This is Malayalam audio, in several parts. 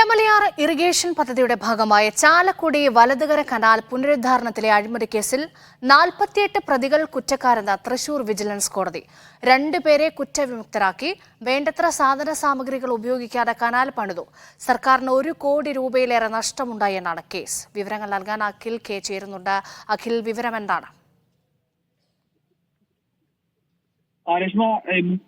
ഇടമലയാർ ഇറിഗേഷൻ പദ്ധതിയുടെ ഭാഗമായ ചാലക്കുടി വലതുകര കനാൽ പുനരുദ്ധാരണത്തിലെ അഴിമതി കേസിൽ 48 പ്രതികൾ കുറ്റക്കാരെന്ന് തൃശൂർ വിജിലൻസ് കോടതി. 2 പേരെ കുറ്റവിമുക്തരാക്കി. വേണ്ടത്ര സാധന സാമഗ്രികൾ ഉപയോഗിക്കാതെ കനാൽ പണിതു. സർക്കാരിന് 1 കോടി രൂപയിലേറെ നഷ്ടമുണ്ടായെന്നാണ് കേസ്. വിവരങ്ങൾ നൽകാൻ അഖിൽ കെ ചേരുന്നുണ്ട്. അഖിൽ, വിവരമെന്താണ്? രേഷ്മ,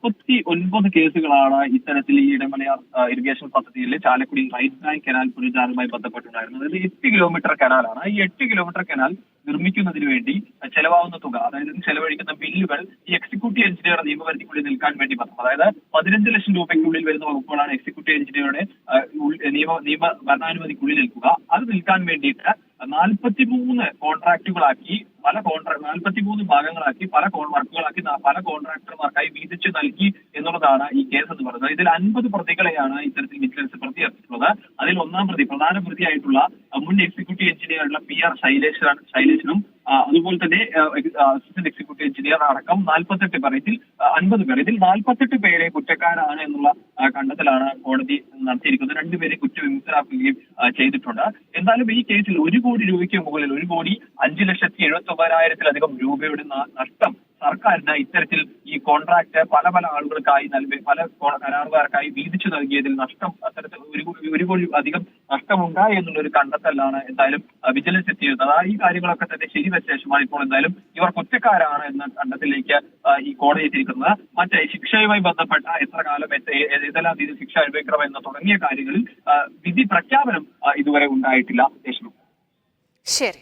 39 കേസുകളാണ് ഇത്തരത്തിൽ ഈ ഇടമലയാർ ഇറിഗേഷൻ പദ്ധതിയിലെ ചാലക്കുടി റൈറ്റ് ബാങ്ക് കനാൽ പുനരുദ്ധാരണവുമായി ബന്ധപ്പെട്ടുണ്ടായിരുന്നത്. ഇത് 8 കിലോമീറ്റർ കനാലാണ്. ഈ 8 കിലോമീറ്റർ കനാൽ നിർമ്മിക്കുന്നതിന് വേണ്ടി ചെലവാകുന്ന തുക, അതായത് ചെലവഴിക്കുന്ന ബില്ലുകൾ ഈ എക്സിക്യൂട്ടീവ് എഞ്ചിനീയറുടെ നിയമപരിധിക്കുള്ളിൽ നിൽക്കാൻ വേണ്ടി വന്നു. അതായത് 15 ലക്ഷം രൂപയ്ക്കുള്ളിൽ വരുന്ന വകുപ്പുകളാണ് എക്സിക്യൂട്ടീവ് എഞ്ചിനീയറുടെ നിയമ ഭരണാനുമതിക്കുള്ളിൽ നിൽക്കുക. അത് നിൽക്കാൻ വേണ്ടിയിട്ട് 43 കോൺട്രാക്ടുകളാക്കി 43 ഭാഗങ്ങളാക്കി പല വർക്കുകളാക്കി പല കോൺട്രാക്ടർമാർക്കായി വീതിച്ചു നൽകി എന്നുള്ളതാണ് ഈ കേസ് എന്ന് പറയുന്നത്. ഇതിൽ 50 പ്രതികളെയാണ് ഇത്തരത്തിൽ വിജിലൻസ് പ്രതി ചേർത്തിട്ടുള്ളത്. അതിൽ ഒന്നാം പ്രതി, പ്രധാന പ്രതിയായിട്ടുള്ള മുൻ എക്സിക്യൂട്ടീവ് എഞ്ചിനീയറുള്ള PR ശൈലേഷിനും അതുപോലെ തന്നെ അസിസ്റ്റന്റ് എക്സിക്യൂട്ടീവ് എഞ്ചിനീയർ അടക്കം 48 പേർ, ഇതിൽ 50 പേർ, ഇതിൽ 48 പേരെ കുറ്റക്കാരാണ് എന്നുള്ള കണ്ടെത്തലാണ് കോടതി നടത്തിയിരിക്കുന്നത്. 2 പേരെ കുറ്റവിമുക്തരാക്കുകയും ചെയ്തിട്ടുണ്ട്. എന്തായാലും ഈ കേസിൽ 1 കോടി രൂപയ്ക്ക് മുകളിൽ 1,79,000-ലധികം രൂപയുടെ നഷ്ടം സർക്കാരിന് ഇത്തരത്തിൽ ഈ കോൺട്രാക്ട് പല ആളുകൾക്കായി പല കരാറുകാർക്കായി വീതിച്ചു നൽകിയതിൽ നഷ്ടം അത്തരത്തിൽ 1 കോടി അധികം നഷ്ടമുണ്ടായി എന്നുള്ള ഒരു കണ്ടെത്തലാണ് എന്തായാലും വിജിലൻസ് എത്തിയിരുന്നത്. ഈ കാര്യങ്ങളൊക്കെ തന്നെ ശരിവെച്ച ശേഷമാണ് ഇപ്പോൾ എന്തായാലും ഇവർ കുറ്റക്കാരാണ് എന്ന കണ്ടെത്തലിലേക്ക് ഈ കോടതി എത്തിയിരിക്കുന്നത്. മറ്റേ ശിക്ഷയുമായി ബന്ധപ്പെട്ട എത്ര കാലം ഏതെല്ലാം രീതിയിൽ ശിക്ഷ അനുഭവിക്കണം എന്ന തുടങ്ങിയ കാര്യങ്ങളിൽ വിധി പ്രഖ്യാപനം ഇതുവരെ ഉണ്ടായിട്ടില്ല. ശരി.